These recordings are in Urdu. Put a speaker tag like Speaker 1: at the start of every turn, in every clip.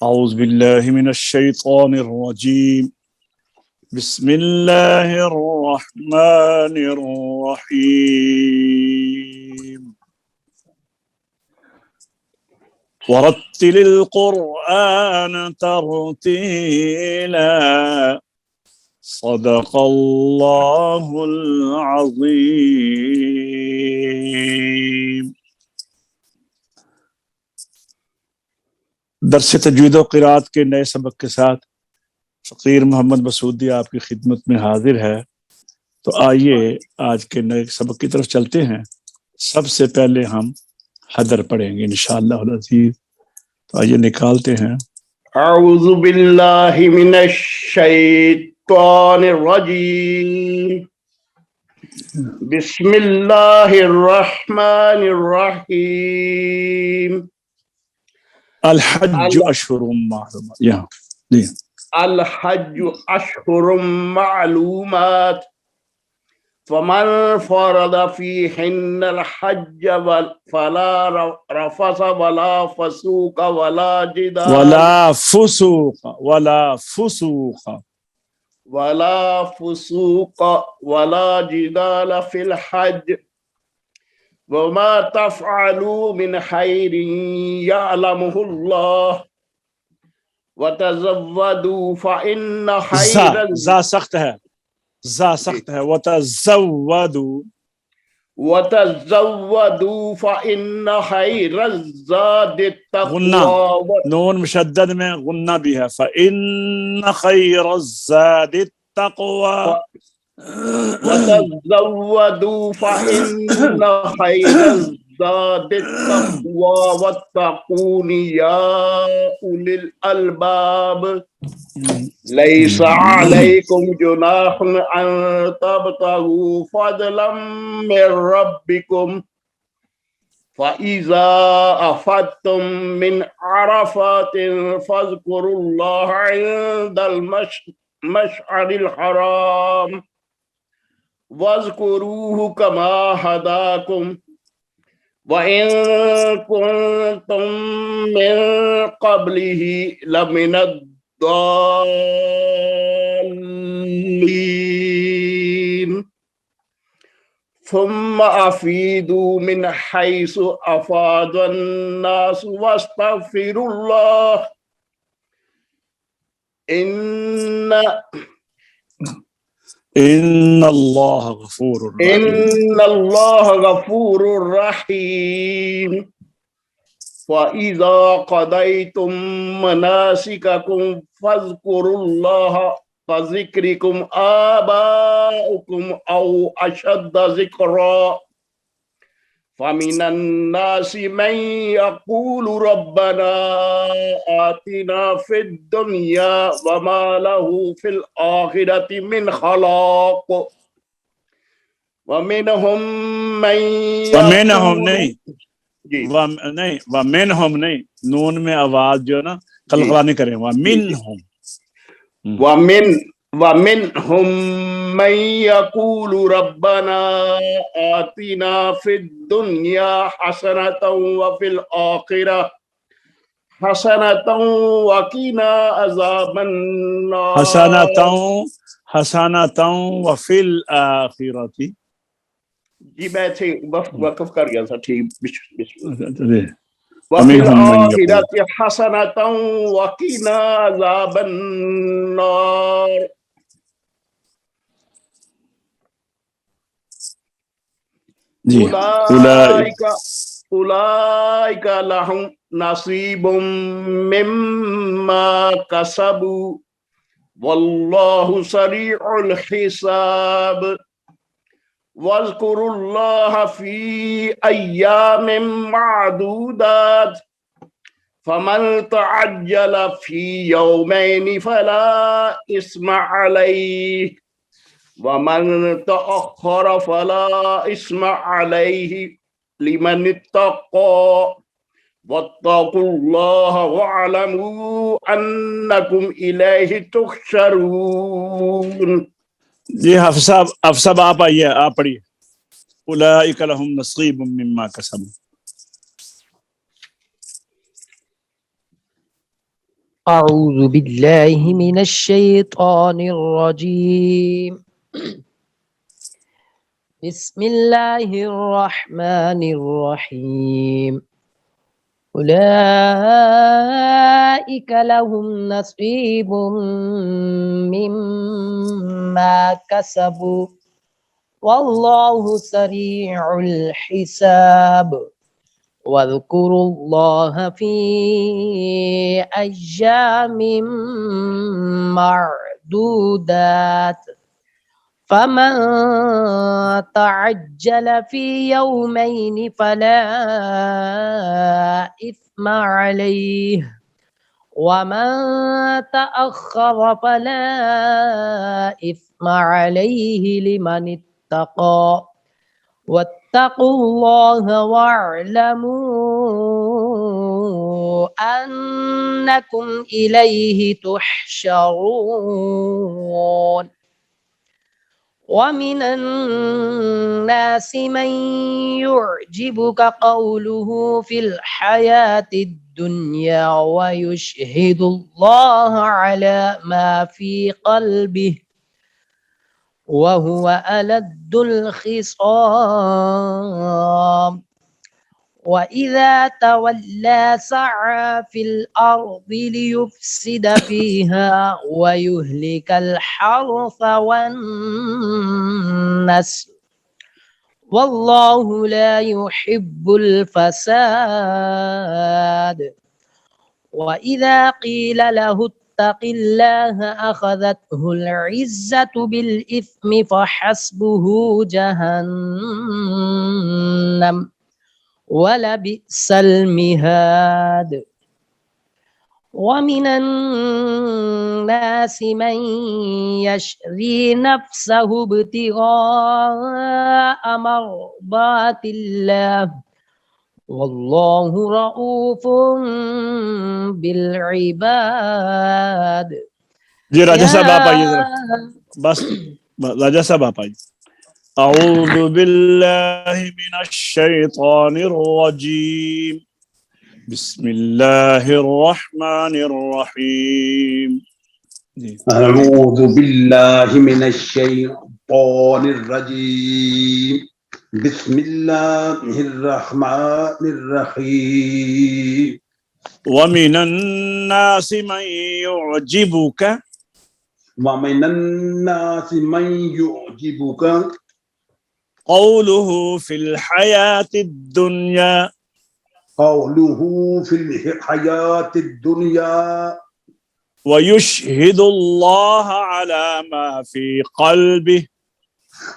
Speaker 1: أعوذ بالله من الشيطان الرجيم بسم الله الرحمن الرحيم ورتل القرآن ترتيلا صدق الله العظيم. درس تجوید و قرات کے نئے سبق کے ساتھ فقیر محمد مسعودی آپ کی خدمت میں حاضر ہے. تو آئیے آج کے نئے سبق کی طرف چلتے ہیں. سب سے پہلے ہم حدر پڑھیں گے انشاءاللہ العزیز. تو آئیے نکالتے ہیں.
Speaker 2: اعوذ باللہ من الشیطان الرجیم بسم اللہ الرحمن الرحیم.
Speaker 1: الحج اشہر معلومات. یہاں
Speaker 2: الحج اشہر معلومات فمن فرض فیہن الحج فلا رفث ولا فسوق ولا جدال ولا جدال فی الحج وما تفعلوا من خیر یعلمہ اللہ وتزودوا فإن خیر
Speaker 1: زا سخت ہے
Speaker 2: وتزودوا فإن خیر الزاد التقوى.
Speaker 1: نون مشدد میں غنہ بھی ہے. فإن خیر الزاد التقوى
Speaker 2: وتزودوا فإن خیر الزاد التقوى واتقون يا أولي الألباب. ليس عليكم جناح أن تبتغوا فضلا من ربكم فإذا أفضتم من عرفات فاذكروا الله عند المشعر الحرام واذكروه كما هداكم وإن كنتم من قبله لمن الضالين. ثم أفيدوا من حيث أفاض الناس واستغفروا الله
Speaker 1: إن الله غفور
Speaker 2: رحيم. فإذا قضيتم مناسككم فاذكروا الله كذكركم آباءكم أو أشد ذكرا. فمن الناس من يقول ربنا آتنا في الدنيا وما له في الآخرة من خلاق. ومنهم
Speaker 1: نہیں نون میں آواز جو ہے نا قلقلہ نہیں کریں.
Speaker 2: ومنهم من يقول ربنا آتنا في الدنيا حسنة وفي الآخرة حسنة وقنا عذاب النار.
Speaker 1: حسنة وفي الآخرة.
Speaker 2: جی میں وقف کر گیا تھا. ٹھیک.
Speaker 1: وفي
Speaker 2: الآخرة حسنة وقنا عذاب النار. أولئك لهم نصيب مما كسبوا والله سريع الحساب. واذكروا الله في أيام معدودات فمن تعجل في يومين فلا إثم عليه ومن تأخر فلا إثم عليه لمن اتقى واتقوا الله واعلموا أنكم إليه تحشرون.
Speaker 1: جی حافظ صاحب آپ آئیے، آپ پڑھیے. اولئک لهم نصیب مما کسبوا.
Speaker 3: أعوذ بالله من الشيطان الرجيم بسم الله الرحمن الرحيم أولئك لهم نصيب مما كسبوا والله سريع الحساب واذكروا الله في أيام معدودات فمن تعجل في يومين فلا إثم عليه ومن تأخر فلا إثم عليه لمن اتقى واتقوا الله واعلموا أنكم إليه تحشرون ومن الناس من يعجبك قوله في الحياة الدنيا ويشهد الله على ما في قلبه وهو ألد الخصام وإذا تولى سعى في الأرض ليفسد فيها ويهلك الحرث والنسل والله لا يحب الفساد وإذا قيل له اتق الله أخذته العزة بالإثم فحسبه جهنم ولبئس المهاد ومن الناس من يشري نفسه ابتغاء مرضات الله والله رؤوف بالعباد
Speaker 1: جی راجہ صاحب آپ آئیے ذرا بس راجہ صاحب آپ آئیے اعوذ باللہ من الشیطان الرجیم بسم اللہ الرحمن الرحیم جی
Speaker 4: اعوذ باللہ من الشیطان الرجیم بسم اللہ الرحمن الرحیم
Speaker 1: ومن الناس من يعجبك
Speaker 4: ومن الناس من يعجبك
Speaker 1: قوله في الحياة الدنيا
Speaker 4: قوله في الحياة الدنيا
Speaker 1: ويشهد الله على ما في قلبه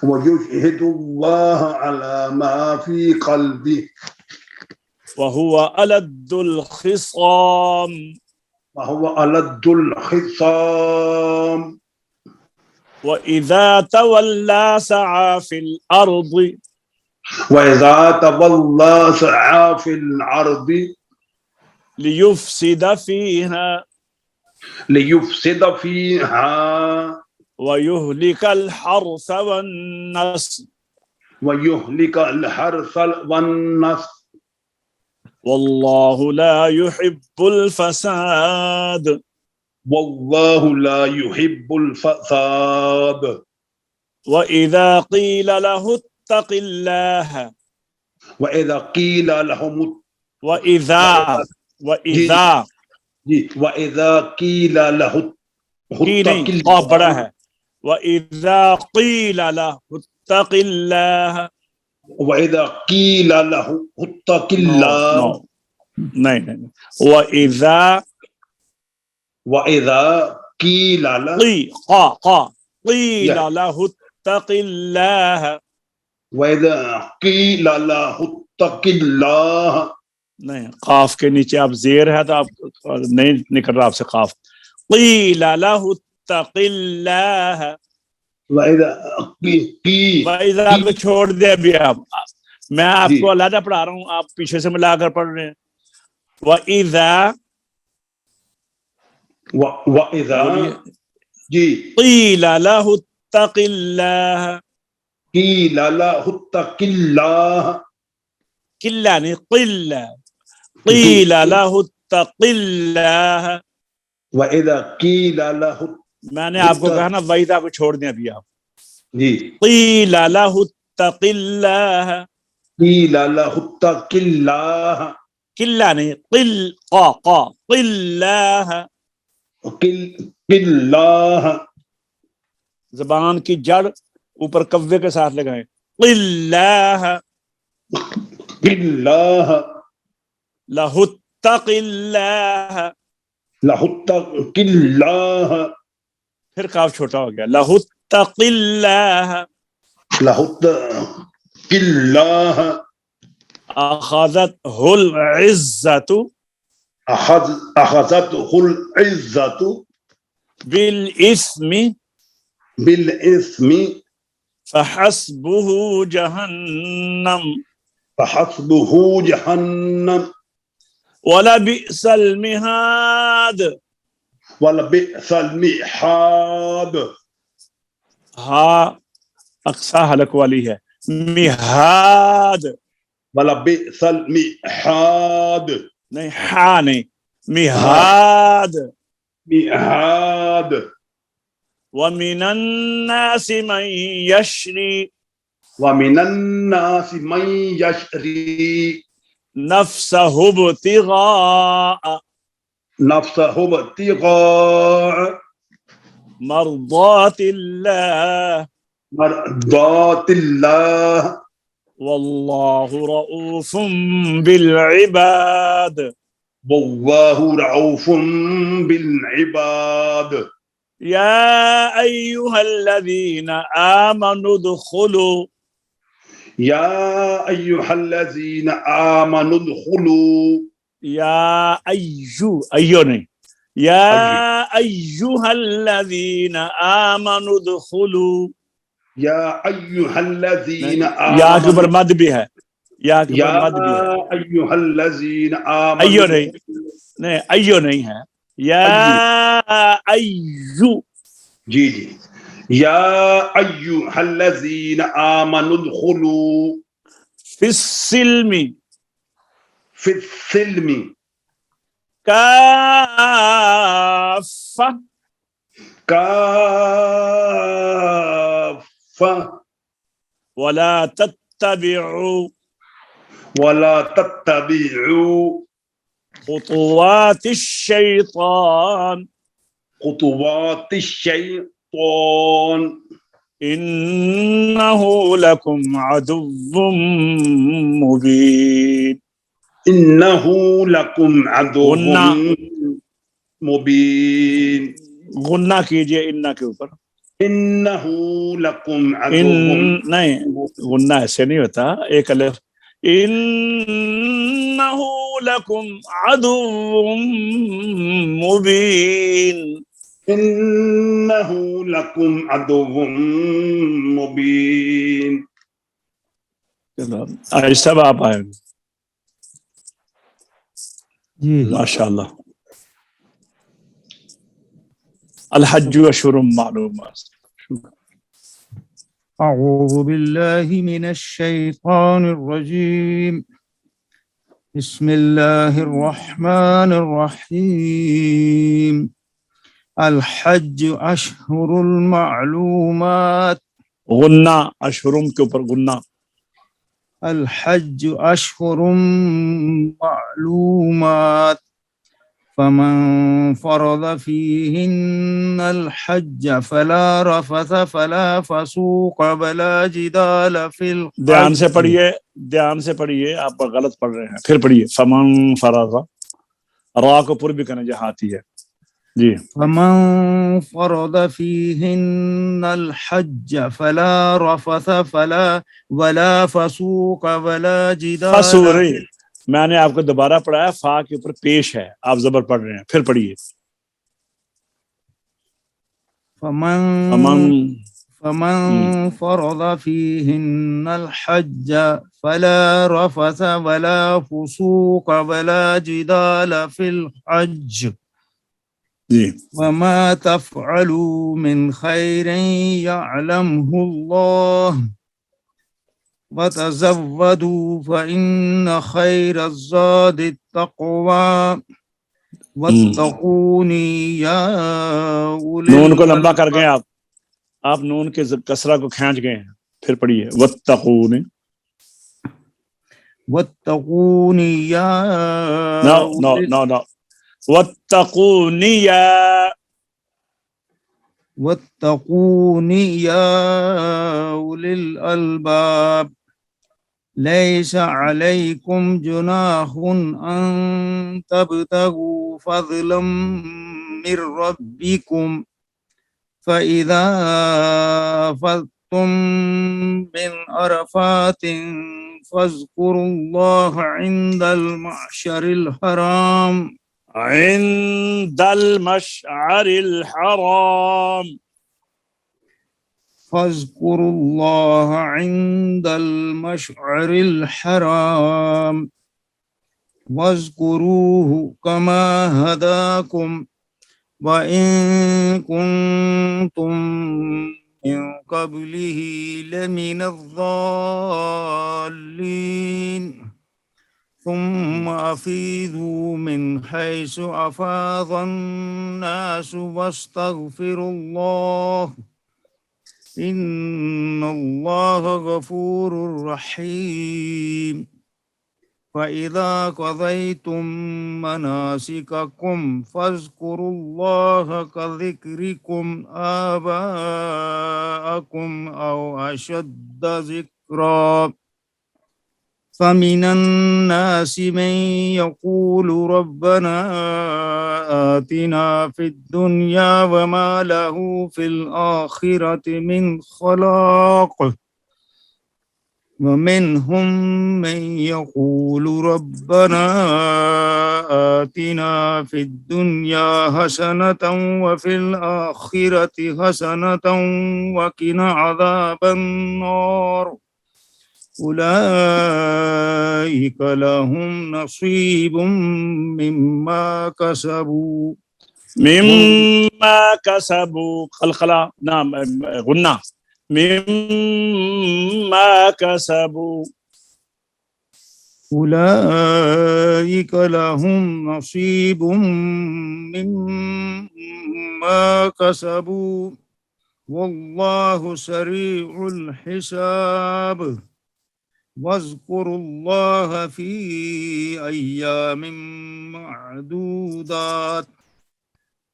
Speaker 4: ويشهد الله على ما في قلبه
Speaker 1: وهو ألد الخصام
Speaker 4: وهو ألد الخصام
Speaker 1: وإذا تولى سعى في الأرض
Speaker 4: وإذا تولى سعى في الأرض
Speaker 1: ليفسد فيها ويهلك الحرث والنسل
Speaker 4: ويهلك الحرث والنسل
Speaker 1: والله لا يحب الفساد
Speaker 4: والله لا يحب الفساد
Speaker 1: وإذا قيل له اتق الله
Speaker 4: وإذا قيل لهم
Speaker 1: وإذا
Speaker 4: قيل له
Speaker 1: کی نہیں قاف بڑا ہے وَإِذَا قِيلَ لَهُ اتَّقِ اللَّهَ
Speaker 4: وَإِذَا قِيلَ لَهُ اتَّقِ اللَّهَ
Speaker 1: نہیں وَإِذَا
Speaker 4: قِيلَ لَهُ
Speaker 1: قِيلَ لَهُ اتَّقِ اللَّهَ
Speaker 4: وَإِذَا قِيلَ لَهُ اتَّقِ اللَّهَ
Speaker 1: نہیں قاف کے نیچے آپ زیر ہے تو آپ نہیں نکل رہا آپ سے قاف قیل لہ اتق اللہ وَإِذَا آپ کو چھوڑ دیا بھی آپ میں آپ کو علیحدہ پڑھا رہا ہوں آپ پیچھے سے ملا کر پڑھ رہے ہیں وَإِذَا قیل لہ اتق اللہ
Speaker 4: قیل لہ اتق اللہ
Speaker 1: قلہ نہیں قلہ قیل لہ اتق اللہ
Speaker 4: وَإِذَا قِيلَ لَهُ
Speaker 1: میں نے آپ کو کہا نا وَإِذَا کو چھوڑ دیں ابھی آپ.
Speaker 4: جی
Speaker 1: قِيلَ لَهُ اتَّقِ اللَّهَ.
Speaker 4: قِيلَ لَهُ اتَّقِ اللَّهَ
Speaker 1: قلہ نہیں قل قا قلہ.
Speaker 4: قِلْ اللَّهَ
Speaker 1: زبان کی جڑ اوپر کوے کے ساتھ لگائیں. قلہ
Speaker 4: قِلْ اللَّهَ
Speaker 1: لَهُ اتَّقِ اللَّهَ.
Speaker 4: لَهُ اتَّقِ اللَّهَ
Speaker 1: پھر کاف چھوٹا ہو گیا. لَهُ اتَّقِ اللَّهَ.
Speaker 4: لَهُ اتَّقِ اللَّهَ
Speaker 1: أخذته العزة
Speaker 4: أخذته العزة
Speaker 1: بالإثم
Speaker 4: بالإثم
Speaker 1: فحسبه جهنم
Speaker 4: فحسبه جهنم
Speaker 1: ولبئس المهاد.
Speaker 4: ولبئس المحاد.
Speaker 1: ہاں اقصا حلق والی ہے. مہاد
Speaker 4: ولبئس المحاد
Speaker 1: نہیں ہا نہیں مہاد.
Speaker 4: مہاد.
Speaker 1: ومن الناس من يشري
Speaker 4: ومن الناس من يشري
Speaker 1: نفسه ابتغاء
Speaker 4: نفسه ابتغاء
Speaker 1: مرضات الله
Speaker 4: مرضات الله
Speaker 1: والله رؤوف بالعباد.
Speaker 4: والله رؤوف بالعباد.
Speaker 1: يا أيها الذين آمنوا ادخلوا
Speaker 4: يا أيها الذين آمنوا ادخلوا
Speaker 1: يا أيو نہیں يا أيها الذين آمنوا ادخلوا.
Speaker 4: يا أيها الذين
Speaker 1: یا کے اوپر مد بھی ہے. یا کے اوپر مد بھی ہے.
Speaker 4: يا أيها الذين
Speaker 1: ایو
Speaker 4: آمنوا
Speaker 1: نہیں نہیں ایو نہیں ہے. یا ایو.
Speaker 4: جی جی. يا أيها الذين آمنوا ادخلوا
Speaker 1: فی السلم
Speaker 4: في السلم
Speaker 1: کافہ
Speaker 4: كافة
Speaker 1: ولا تتبعوا
Speaker 4: ولا تتبعوا
Speaker 1: خطوات الشيطان
Speaker 4: خطوات الشيطان
Speaker 1: إنه لكم عدو مبين.
Speaker 4: إنه لكم عدو
Speaker 1: غنہ
Speaker 4: مبين.
Speaker 1: غنہ کیجئے انہ کے اوپر.
Speaker 4: إنه لكم عدو
Speaker 1: نہیں غنہ ایسے نہیں ہوتا. ایک الف. إنه لكم عدو مبين.
Speaker 4: إنه لكم عدو مبين.
Speaker 1: آہستہ آپ آئے
Speaker 3: جی
Speaker 1: ماشاء اللہ. الحج اشہر معلومات.
Speaker 5: أعوذ بالله من الشيطان الرجيم. بسم الله الرحمن الرحيم. الحج أشهر المعلومات.
Speaker 1: غنہ اشہرم کے اوپر غنہ.
Speaker 5: الحج أشهر معلومات فمن فرض فيهن الحج فلا رفث فلا فسوق ولا جدال في الحج.
Speaker 1: دھیان سے پڑھیے دھیان سے پڑھیے. آپ غلط پڑھ رہے ہیں. پھر پڑھیے. فمن فرض. را کو پر بھی کرنا جہاتی ہے. جی.
Speaker 5: فمن فرض فيهن الحج فلا رفث فلا ولا فسوق ولا جدال.
Speaker 1: فسوری میں نے آپ کو دوبارہ پڑھایا. فا کے اوپر پیش ہے. آپ زبر پڑھ رہے ہیں. پھر پڑھیے.
Speaker 5: فمن فرض فيهن الحج فلا رفث ولا فسوق ولا جدال في الحج.
Speaker 1: جی.
Speaker 5: وما تفعلوا من خير يعلمه الله وتزودوا فإن خير الزاد التقوى واتقونی یا اولی
Speaker 1: نون کو لمبا کر گئے
Speaker 5: الالباب.
Speaker 1: آپ نون کے کسرہ کو کھینچ گئے ہیں. پھر پڑھیے واتقون.
Speaker 5: واتقونی یا
Speaker 1: نو واتقونی یا
Speaker 5: واتقونی یا اولی الالباب. ليس عليكم جناح أن تبتغوا فضلا من ربكم فإذا أفضتم من عرفات فاذكروا الله عند المعشر الحرام
Speaker 1: عند المشعر الحرام.
Speaker 5: فاذكروا الله عند المشعر الحرام واذكروه كما هداكم وإن كنتم من قبله لمن الضالين ثم أفيضوا من حيث أفاض الناس واستغفروا الله إن الله غفور رحيم فإذا قضيتم مناسككم فاذكروا الله كذكركم آباءكم أو أشد ذكرا فمن الناس من يقول ربنا آتنا في الدنيا وما له في الآخرة من خلاق ومنهم من يقول ربنا آتنا في الدنيا حسنة وفي الآخرة حسنة وقنا عذاب النار أولئك لهم نصيب مما كسبوا
Speaker 1: مما كسبوا قلقلة. نعم غنى. مما كسبوا.
Speaker 5: أولئك لهم نصيب مما كسبوا والله سريع الحساب واذكروا الله في أيام معدودات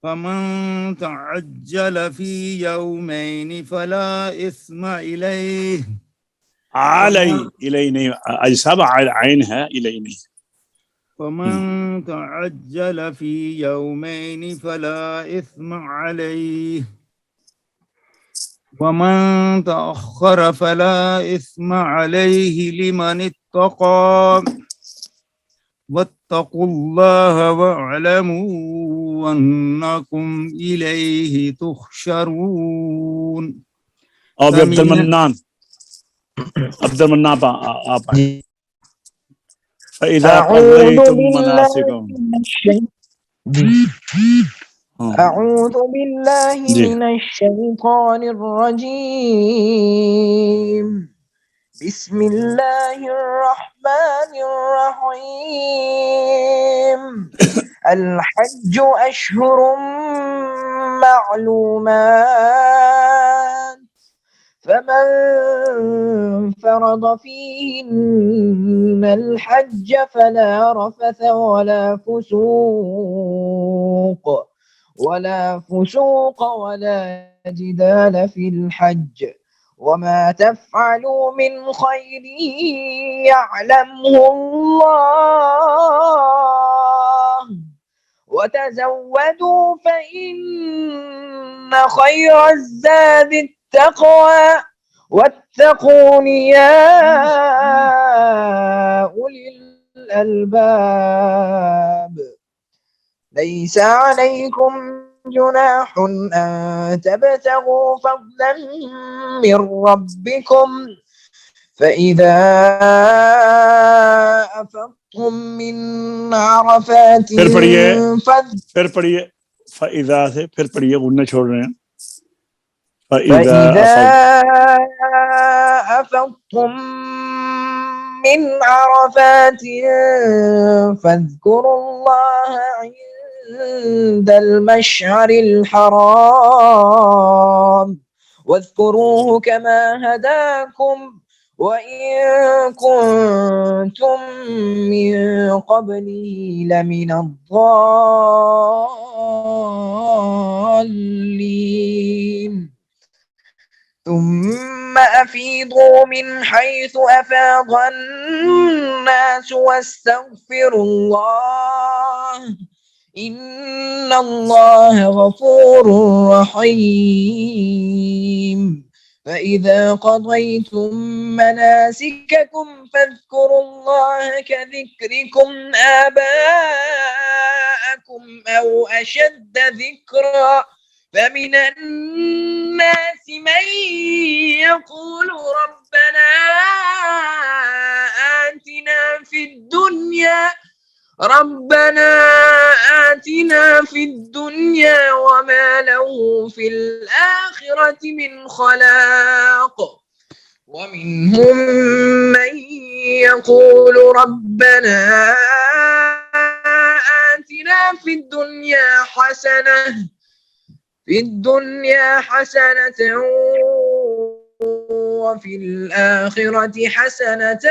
Speaker 5: فمن تعجل في يومين فلا إثم إليه
Speaker 1: علي إلي نہیں اج سب عین ہے الی نہیں.
Speaker 5: فمن تعجل في يومين فلا إثم عليه ومن تأخر فلا إثم عليه لمن اتقى واتقوا الله واعلموا أنكم إليه تحشرون.
Speaker 1: اور عبد المنان آپ فإذا قضيتم مناسككم.
Speaker 3: أعوذ بالله من الشيطان الرجيم. بسم الله الرحمن الرحيم. الحج أشهر معلومات فمن فرض فيهن الحج فلا رفث ولا فسوق ولا جدال في الحج وما تفعلوا من خير يعلمه الله وتزودوا فإن خير الزاد التقوى واتقون يا أولي الألباب. ليس عليكم جناح أن تبتغوا فضلا من ربكم فإذا أفضتم من عرفات
Speaker 1: پھر پڑھیے فإذا سے پھر پڑھیے غنہ چھوڑ رہے ہیں.
Speaker 3: فإذا أفضتم من عرفات فاذكروا الله عند المشعر الحرام واذكروه كما هداكم وإن كنتم من قبله لمن الضالين ثم أفيضوا من حيث أفاض الناس واستغفروا الله إن الله غفور رحيم فإذا قضيتم مناسككم فاذكروا الله كذكركم آباءكم أو أشد ذكرا فمن الناس من يقول ربنا آتنا في الدنيا وما له في الآخرة من خلاق ومنهم من يقول ربنا آتنا في الدنيا حسنة وفي الآخرة حسنة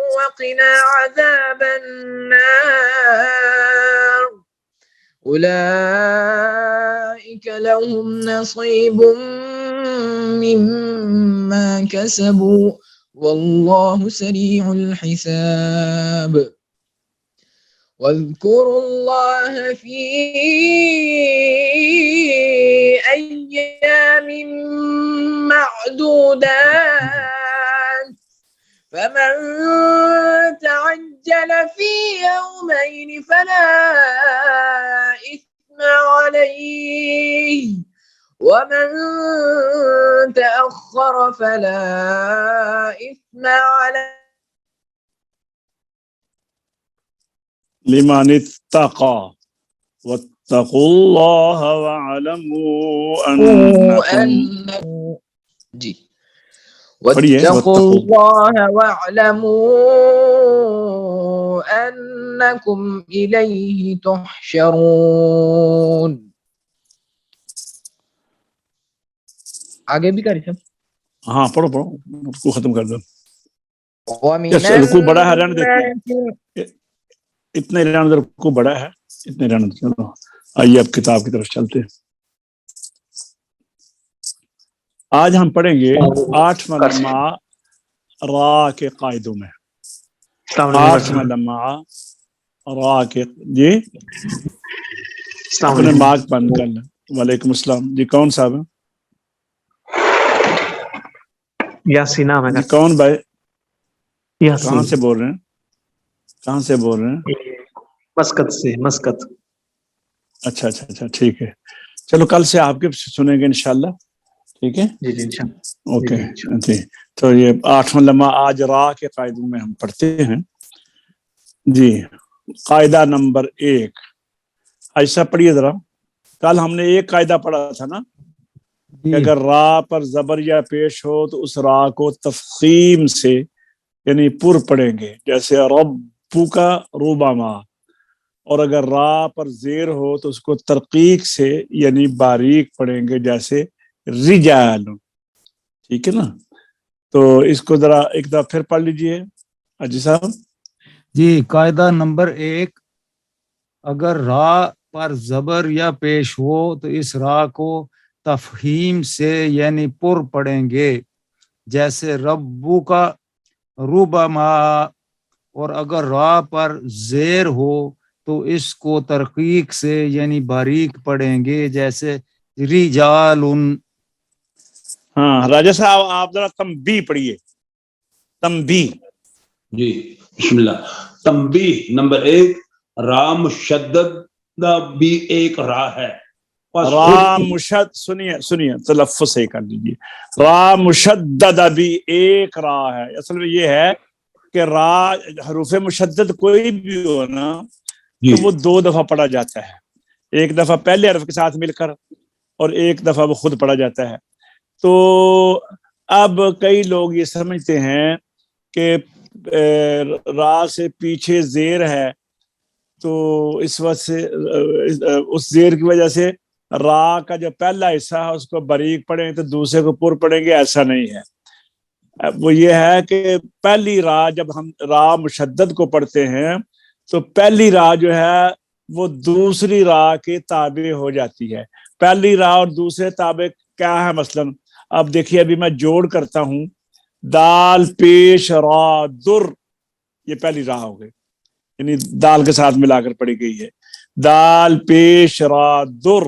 Speaker 3: وقنا عذاب النار أولئك لهم نصيب مما كسبوا والله سريع الحساب واذكروا الله في أيام معدودات فمن تعجل في يومين فلا إثم عليه ومن تأخر فلا إثم عليه
Speaker 1: لمن اتقى واتقوا الله واعلموا أنكم
Speaker 3: جی
Speaker 1: پڑھیے
Speaker 3: واتقوا الله واعلموا أنكم إليه تحشرون آگے بھی کری سب
Speaker 1: ہاں پڑھو رکوع ختم کر دو
Speaker 3: ومن
Speaker 1: رکوع بڑا ہے رہنے دیتے
Speaker 3: الناس
Speaker 1: اتنے رہنے دو رکوع بڑا ہے اتنے رہنے دو چلو آئیے اب کتاب کی طرف چلتے ہیں آج ہم پڑھیں گے 8واں لمحہ را کے قاعدوں میں 8واں لمحہ را کے جی اپنے مارک بند کر لیں وعلیکم السلام جی کون صاحب ہیں
Speaker 6: یاسین نام ہے
Speaker 1: جی کون بھائی کہاں
Speaker 6: یاسین
Speaker 1: سے بول رہے ہیں
Speaker 6: مسقط سے مسقط
Speaker 1: اچھا ٹھیک ہے چلو کل سے آپ کے سنیں گے انشاءاللہ ٹھیک ہے
Speaker 6: جی جی انشاءاللہ
Speaker 1: اوکے جی تو یہ 8واں لمحہ آج را کے قاعدوں میں ہم پڑھتے ہیں جی قاعدہ نمبر 1 ایسا پڑھیے ذرا کل ہم نے ایک قاعدہ پڑھا تھا نا کہ اگر را پر زبر یا پیش ہو تو اس را کو تفخیم سے یعنی پر پڑھیں گے جیسے ربو کا روباما اور اگر را پر زیر ہو تو اس کو ترقیق سے یعنی باریک پڑھیں گے جیسے رجال ٹھیک ہے نا تو اس کو ذرا ایک دفعہ پھر پڑھ لیجئے اجی صاحب
Speaker 5: جی قاعدہ نمبر 1 اگر را پر زبر یا پیش ہو تو اس را کو تفہیم سے یعنی پر پڑھیں گے جیسے ربو کا ربما اور اگر را پر زیر ہو تو اس کو ترقیق سے یعنی باریک پڑھیں گے جیسے رجال
Speaker 1: ہاں راجہ صاحب آپ ذرا تنبیہ پڑھیے تنبیہ
Speaker 4: جی بسم اللہ تنبیہ نمبر 1 را مشدد بھی ایک را ہے
Speaker 1: را مشد سنیے تلفظ سے کر لیجیے را مشدد بھی ایک را ہے اصل میں یہ ہے کہ را حروف مشدد کوئی بھی ہو نا تو وہ 2 دفعہ پڑھا جاتا ہے ایک دفعہ پہلے حرف کے ساتھ مل کر اور ایک دفعہ وہ خود پڑھا جاتا ہے تو اب کئی لوگ یہ سمجھتے ہیں کہ را سے پیچھے زیر ہے تو اس وجہ سے اس زیر کی وجہ سے را کا جو پہلا حصہ ہے اس کو باریک پڑھیں گے تو دوسرے کو پر پڑھیں گے، ایسا نہیں ہے۔ وہ یہ ہے کہ پہلی را جب ہم را مشدد کو پڑھتے ہیں تو پہلی را جو ہے وہ دوسری را کے تابع ہو جاتی ہے۔ پہلی را اور دوسرے تابع کیا ہے؟ مثلا اب دیکھیے ابھی میں جوڑ کرتا ہوں، دال پیش را در، یہ پہلی را ہو گئی، یعنی دال کے ساتھ ملا کر پڑھی گئی ہے۔ دال پیش را در،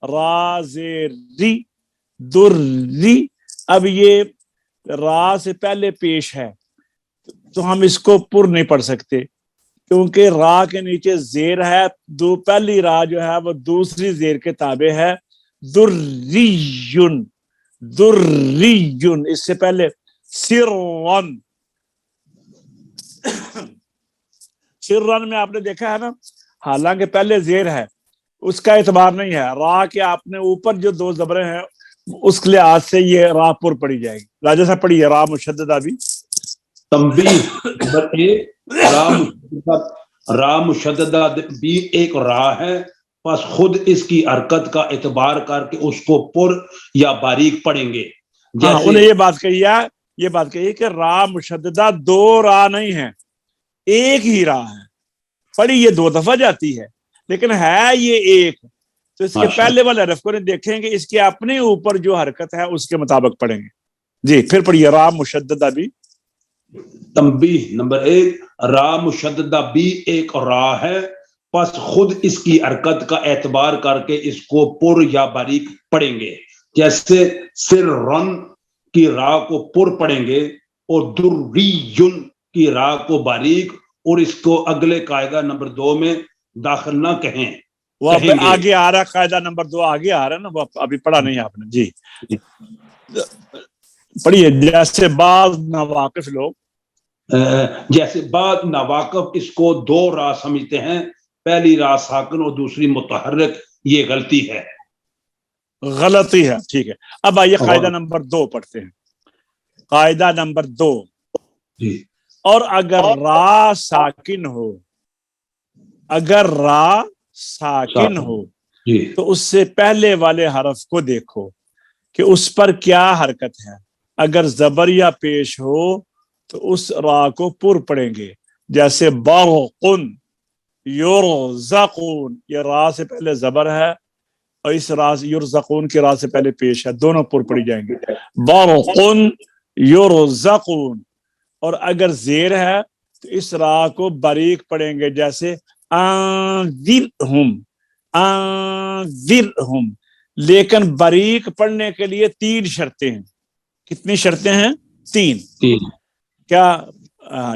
Speaker 1: را زیر ری، در ری۔ اب یہ را سے پہلے پیش ہے تو ہم اس کو پر نہیں پڑھ سکتے کیونکہ را کے نیچے زیر ہے، پہلی را جو ہے وہ دوسری زیر کے تابع ہے، دریون، دریون۔ اس سے پہلے سرن، سرن میں آپ نے دیکھا ہے نا، حالانکہ پہلے زیر ہے اس کا اعتبار نہیں ہے، را کے آپ نے اوپر جو دو زبریں ہیں اس کے لحاظ سے یہ را پر پڑھی جائے گی۔ راجہ صاحب پڑھیے را مشددہ بھی۔
Speaker 4: تنبیہ نمبر 1، را مشددہ بھی ایک را ہے، پس خود اس کی حرکت کا اعتبار کر کے اس کو پر یا باریک پڑھیں گے۔
Speaker 1: جیسے انہیں یہ بات کہی ہے کہ را مشددہ دو را نہیں ہے، ایک ہی را ہے، پڑھی یہ دو دفعہ جاتی ہے لیکن ہے یہ ایک، تو اس کے پہلے والے حرف کو دیکھیں گے، اس کے اپنے اوپر جو حرکت ہے اس کے مطابق پڑھیں گے۔ جی پھر پڑھیے را مشددہ بھی۔
Speaker 4: تنبیہ نمبر 1، را مشددہ بھی ایک را ہے، پس خود اس کی حرکت کا اعتبار کر کے اس کو پر یا باریک پڑھیں گے۔ جیسے سرن کی را کو پر پڑھیں گے اور دریون کی را کو باریک، اور اس کو اگلے قاعدہ نمبر 2 میں داخل نہ کہیں۔
Speaker 1: وہ آگے آ رہا ہے، قاعدہ نمبر 2 آگے آ رہا ہے نا، وہ ابھی پڑھا نہیں آپ نے۔ جی پڑھیے، جیسے بعض ناواقف لوگ،
Speaker 4: جیسے بعض ناواقف اس کو دو را سمجھتے ہیں، پہلی را ساکن اور دوسری متحرک، یہ غلطی ہے،
Speaker 1: غلطی ہے۔ ٹھیک ہے، اب آئیے قاعدہ نمبر 2 پڑھتے ہیں۔ قاعدہ نمبر 2،
Speaker 4: جی
Speaker 1: اور اگر را ساکن ہو، اگر را ساکن ہو
Speaker 4: جی
Speaker 1: تو اس سے پہلے والے حرف کو دیکھو کہ اس پر کیا حرکت ہے۔ اگر زبر یا پیش ہو تو اس را کو پر پڑھیں گے، جیسے برقن، یرزقون، یہ را سے پہلے زبر ہے اور اس را یرزقون کی را سے پہلے پیش ہے، دونوں پر پڑھی جائیں گے، برقن یرزقون۔ اور اگر زیر ہے تو اس را کو باریک پڑھیں گے، جیسے انذرہم، انذرہم۔ لیکن باریک پڑھنے کے لیے 3 شرطیں ہیں۔ کتنی شرطیں ہیں؟ 3۔ کیا؟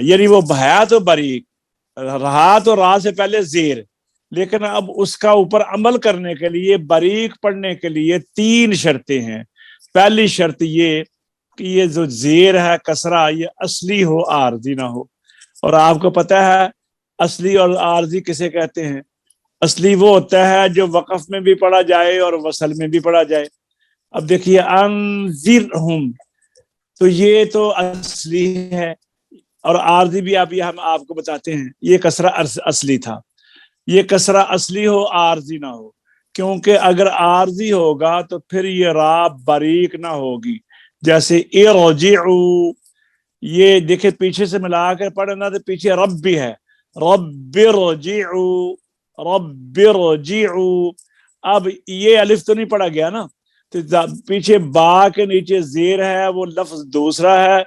Speaker 1: یعنی وہ ہے تو باریک، رہا تو را سے پہلے زیر، لیکن اب اس کا اوپر عمل کرنے کے لیے باریک پڑھنے کے لیے 3 شرطیں ہیں۔ پہلی شرط یہ کہ یہ جو زیر ہے کسرہ، یہ اصلی ہو، عارضی نہ ہو۔ اور آپ کو پتہ ہے اصلی اور عارضی کسے کہتے ہیں؟ اصلی وہ ہوتا ہے جو وقف میں بھی پڑھا جائے اور وصل میں بھی پڑھا جائے۔ اب دیکھیے انذرہم، تو یہ تو اصلی ہے، اور عارضی بھی ہم آپ کو بتاتے ہیں، یہ کسرہ اصلی تھا۔ یہ کسرہ اصلی ہو، عارضی نہ ہو، کیونکہ اگر عارضی ہوگا تو پھر یہ را باریک نہ ہوگی۔ جیسے ارجعوا، یہ دیکھیں پیچھے سے ملا کر پڑھنا تو پیچھے رب بھی ہے، رب ارجعوا، رب ارجعوا۔ اب یہ الف تو نہیں پڑھا گیا نا، تو پیچھے با کے نیچے زیر ہے، وہ لفظ دوسرا ہے،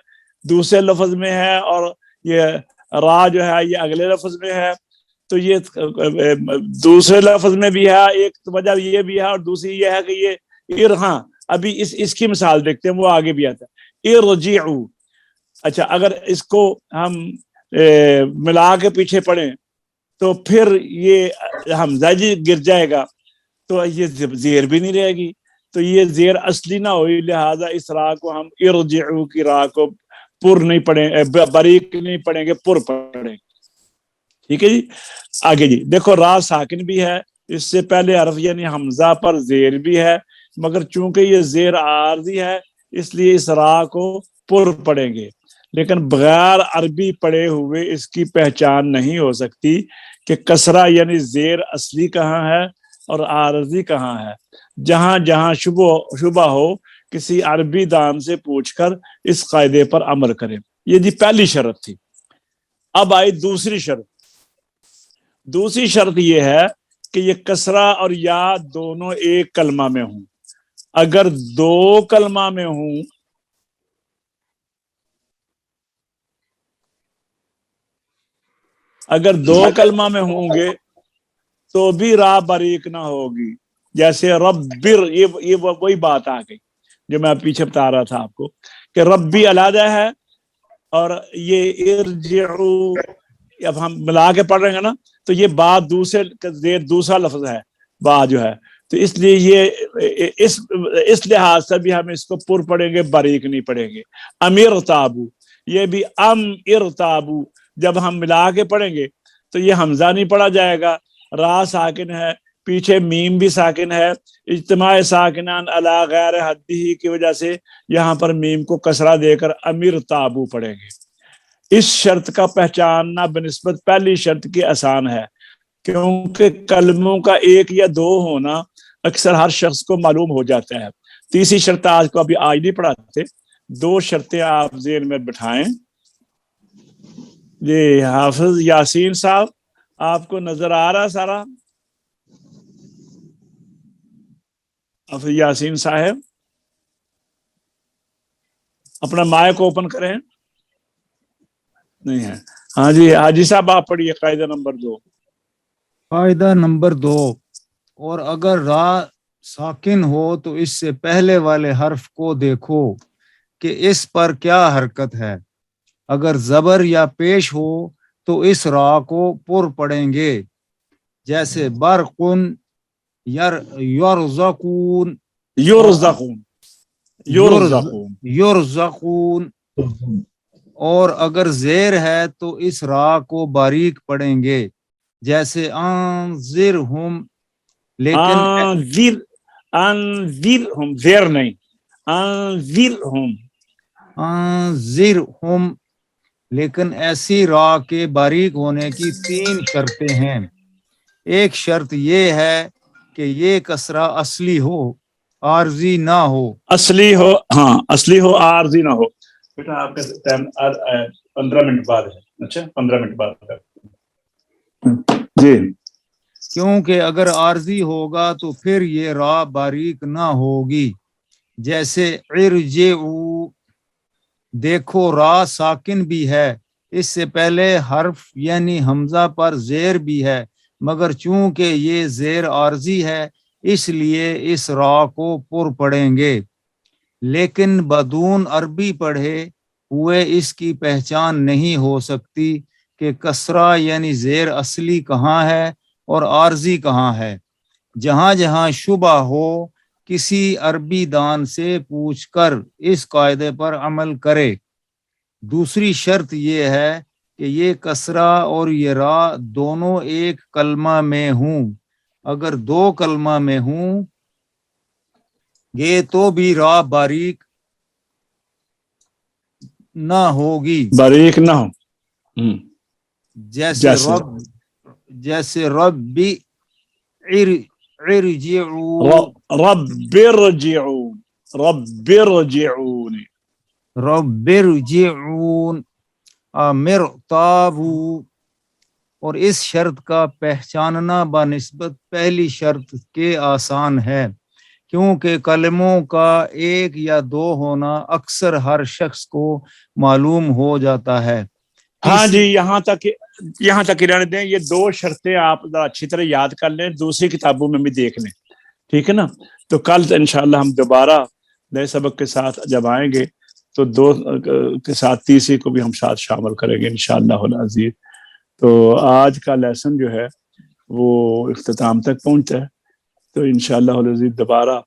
Speaker 1: دوسرے لفظ میں ہے، اور یہ را جو ہے یہ اگلے لفظ میں ہے، تو یہ دوسرے لفظ میں بھی ہے، ایک وجہ یہ بھی ہے، اور دوسری یہ ہے کہ یہ ہاں ابھی اس کی مثال دیکھتے ہیں، وہ آگے بھی آتا ہے، ارجعوا۔ اچھا، اگر اس کو ہم ملا کے پیچھے پڑھیں تو پھر یہ حمزہ جی گر جائے گا، تو یہ زیر بھی نہیں رہے گی، تو یہ زیر اصلی نہ ہوئی، لہذا اس را کو ہم ارجعوا کی را کو پر نہیں پڑھیں، باریک نہیں پڑھیں گے، پر پڑھیں گے۔ ٹھیک ہے جی، آگے جی دیکھو، را ساکن بھی ہے، اس سے پہلے حرف یعنی حمزہ پر زیر بھی ہے، مگر چونکہ یہ زیر عارضی ہے اس لیے اس را کو پر پڑھیں گے، لیکن بغیر عربی پڑھے ہوئے اس کی پہچان نہیں ہو سکتی کہ کسرہ یعنی زیر اصلی کہاں ہے اور عارضی کہاں ہے. جہاں جہاں شبہ ہو کسی عربی دان سے پوچھ کر اس قاعدے پر عمل کریں. یہ جی پہلی شرط تھی. اب آئی دوسری شرط. دوسری شرط یہ ہے کہ یہ کسرہ اور یا دونوں ایک کلمہ میں ہوں. اگر دو کلمہ میں ہوں کلمہ میں ہوں گے تو بھی را باریک نہ ہوگی. جیسے ربر، یہ وہی بات آ گئی جو میں پیچھے بتا رہا تھا آپ کو کہ ربی علیحدہ ہے اور یہ ارجعو اب ہم ملا کے پڑھ رہے ہیں نا تو یہ بات دوسرا لفظ ہے با جو ہے. تو اس لیے یہ اس لحاظ سے بھی ہم اس کو پر پڑھیں گے، باریک نہیں پڑھیں گے. امیر تابو، یہ بھی ام ارتابو جب ہم ملا کے پڑھیں گے تو یہ حمزہ نہیں پڑھا جائے گا. را ساکن ہے، پیچھے میم بھی ساکن ہے، اجتماع ساکنان علی غیر حدی کی وجہ سے یہاں پر میم کو کسرہ دے کر امیر تابو پڑھیں گے. اس شرط کا پہچاننا بنسبت پہلی شرط کی آسان ہے کیونکہ کلموں کا ایک یا دو ہونا اکثر ہر شخص کو معلوم ہو جاتا ہے. تیسری شرط آج نہیں پڑھاتے، دو شرطیں آپ ذہن میں بٹھائیں. جی حافظ یاسین صاحب آپ کو نظر آ رہا سارا؟ حافظ یاسین صاحب اپنا مائک اوپن کریں. نہیں ہے. ہاں جی حاجی صاحب آپ پڑھیے قاعدہ نمبر 2.
Speaker 5: قاعدہ نمبر 2، اور اگر را ساکن ہو تو اس سے پہلے والے حرف کو دیکھو کہ اس پر کیا حرکت ہے. اگر زبر یا پیش ہو تو اس را کو پر پڑھیں گے. جیسے برقن، یرزقون، یرزقون. اور اگر زیر ہے تو اس را کو باریک پڑھیں گے. جیسے انذرہم، لیکن
Speaker 1: انذرہم زیر نہیں،
Speaker 5: انذرہم، لیکن ایسی را کے باریک ہونے کی 3 شرطیں ہیں. ایک شرط یہ ہے کہ یہ کسرہ اصلی ہو، عارضی نہ ہو.
Speaker 1: اصلی ہو، ہاں اصلی ہو، عارضی نہ ہو. بیٹا آپ کا ٹائم 15 منٹ بعد ہے. اچھا 15 منٹ بعد جی.
Speaker 5: کیونکہ اگر عارضی ہوگا تو پھر یہ را باریک نہ ہوگی. جیسے ارجعو، دیکھو را ساکن بھی ہے، اس سے پہلے حرف یعنی حمزہ پر زیر بھی ہے، مگر چونکہ یہ زیر عارضی ہے اس لیے اس را کو پر پڑھیں گے. لیکن بدون عربی پڑھے ہوئے اس کی پہچان نہیں ہو سکتی کہ کسرہ یعنی زیر اصلی کہاں ہے اور عارضی کہاں ہے. جہاں جہاں شبہ ہو کسی عربی دان سے پوچھ کر اس قاعدے پر عمل کرے. دوسری شرط یہ ہے کہ یہ کسرہ اور یہ را دونوں ایک کلمہ میں ہوں. اگر 2 کلمہ میں ہوں گے تو بھی را باریک نہ ہوگی.
Speaker 1: باریک نہ ہو.
Speaker 5: جیسے ربی ارجعون، رب ارجعون، مرتابو. اور اس شرط کا پہچاننا بنسبت پہلی شرط کے آسان ہے کیونکہ کلموں کا ایک یا 2 ہونا اکثر ہر شخص کو معلوم ہو جاتا ہے.
Speaker 1: ہاں جی یہاں تک رہنے دیں. یہ 2 شرطیں آپ اچھی طرح یاد کر لیں، دوسری کتابوں میں بھی دیکھ لیں، ٹھیک ہے نا. تو کل انشاءاللہ ہم دوبارہ نئے سبق کے ساتھ جب آئیں گے تو 2 کے ساتھ تیسری کو بھی ہم ساتھ شامل کریں گے انشاءاللہ العزیز. تو آج کا لیسن جو ہے وہ اختتام تک پہنچتا ہے. تو انشاءاللہ العزیز دوبارہ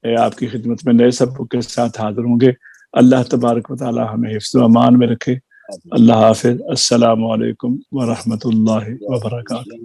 Speaker 1: آپ کی خدمت میں نئے سبق کے ساتھ حاضر ہوں گے. اللہ تبارک و تعالی ہمیں حفظ و امان میں رکھے. اللہ حافظ. السلام علیکم ورحمۃ اللہ وبرکاتہ.